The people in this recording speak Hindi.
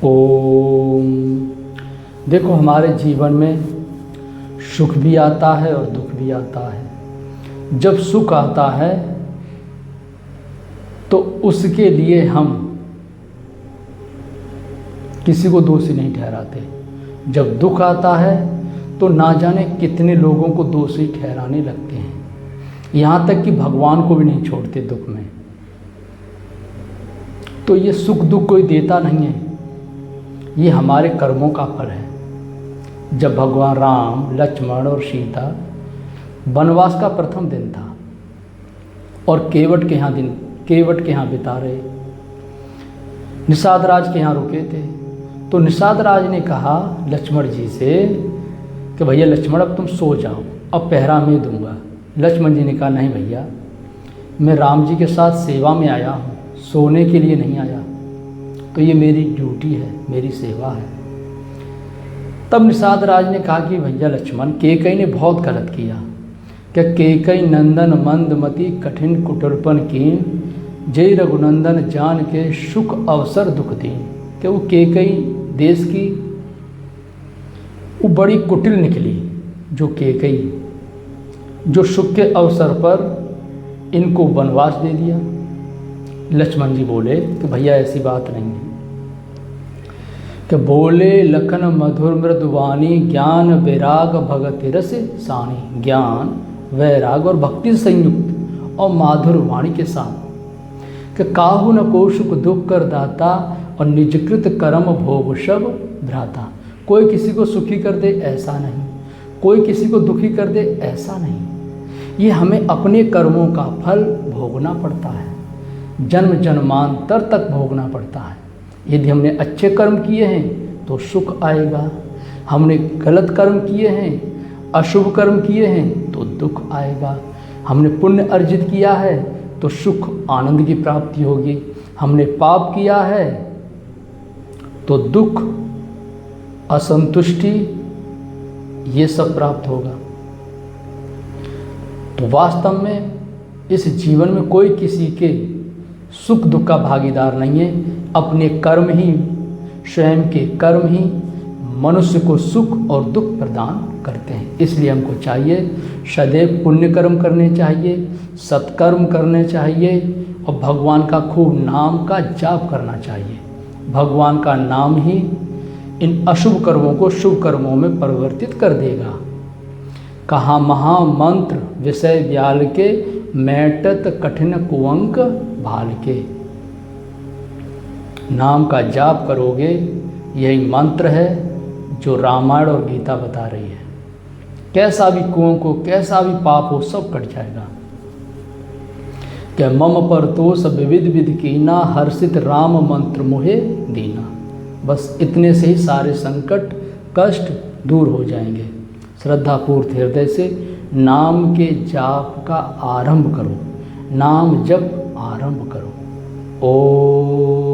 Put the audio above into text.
ओम। देखो, हमारे जीवन में सुख भी आता है और दुख भी आता है। जब सुख आता है तो उसके लिए हम किसी को दोषी नहीं ठहराते। जब दुख आता है तो ना जाने कितने लोगों को दोषी ठहराने लगते हैं, यहाँ तक कि भगवान को भी नहीं छोड़ते दुख में। तो ये सुख दुख कोई देता नहीं है, ये हमारे कर्मों का फल है। जब भगवान राम, लक्ष्मण और सीता वनवास का प्रथम दिन था और केवट के यहाँ बिता रहे, निषाद राज के यहाँ रुके थे, तो निषाद राज ने कहा लक्ष्मण जी से कि भैया लक्ष्मण, अब तुम सो जाओ, अब पहरा मैं दूंगा। लक्ष्मण जी ने कहा नहीं भैया, मैं राम जी के साथ सेवा में आया हूँ, सोने के लिए नहीं आया, तो ये मेरी ड्यूटी है, मेरी सेवा है। तब निषाद राज ने कहा कि भैया लक्ष्मण, कैकेयी ने बहुत गलत किया कि कैकेयी नंदन मंदमती कठिन कुटिलपन कीन, जय रघुनंदन जान के सुख अवसर दुख दीन। कि वो कैकेयी देश की वो बड़ी कुटिल निकली, जो कैकेयी जो सुख के अवसर पर इनको वनवास दे दिया। लक्ष्मण जी बोले कि भैया ऐसी बात नहीं है। कि बोले लखन मधुर मृदुवाणी, ज्ञान वैराग भगति रस सानी। ज्ञान, वैराग और भक्ति संयुक्त और माधुर वाणी के साथ कि काहू न को सुख दुख कर दाता, और निजकृत कर्म भोग सब भ्राता। कोई किसी को सुखी कर दे ऐसा नहीं, कोई किसी को दुखी कर दे ऐसा नहीं। ये हमें अपने कर्मों का फल भोगना पड़ता है, जन्म जन्मांतर तक भोगना पड़ता है। यदि हमने अच्छे कर्म किए हैं तो सुख आएगा, हमने गलत कर्म किए हैं, अशुभ कर्म किए हैं तो दुख आएगा। हमने पुण्य अर्जित किया है तो सुख आनंद की प्राप्ति होगी, हमने पाप किया है तो दुख, असंतुष्टि, ये सब प्राप्त होगा। तो वास्तव में इस जीवन में कोई किसी के सुख दुख का भागीदार नहीं है। अपने कर्म ही, स्वयं के कर्म ही मनुष्य को सुख और दुख प्रदान करते हैं। इसलिए हमको चाहिए सदैव पुण्य कर्म करने चाहिए, सत्कर्म करने चाहिए और भगवान का खूब नाम का जाप करना चाहिए। भगवान का नाम ही इन अशुभ कर्मों को शुभ कर्मों में परिवर्तित कर देगा। कहा महामंत्र विषय व्याल के, मैटत कठिन कुअंक भाल के। नाम का जाप करोगे, यही मंत्र है जो रामायण और गीता बता रही है। कैसा भी कुओं को, कैसा भी पाप हो, सब कट जाएगा। क्या मम परतोष विविध विधि कीना, हर्षित राम मंत्र मोहे दीना। बस इतने से ही सारे संकट कष्ट दूर हो जाएंगे। श्रद्धापूर्ण हृदय से नाम के जाप का आरंभ करो, नाम जप आरंभ करो। ओम।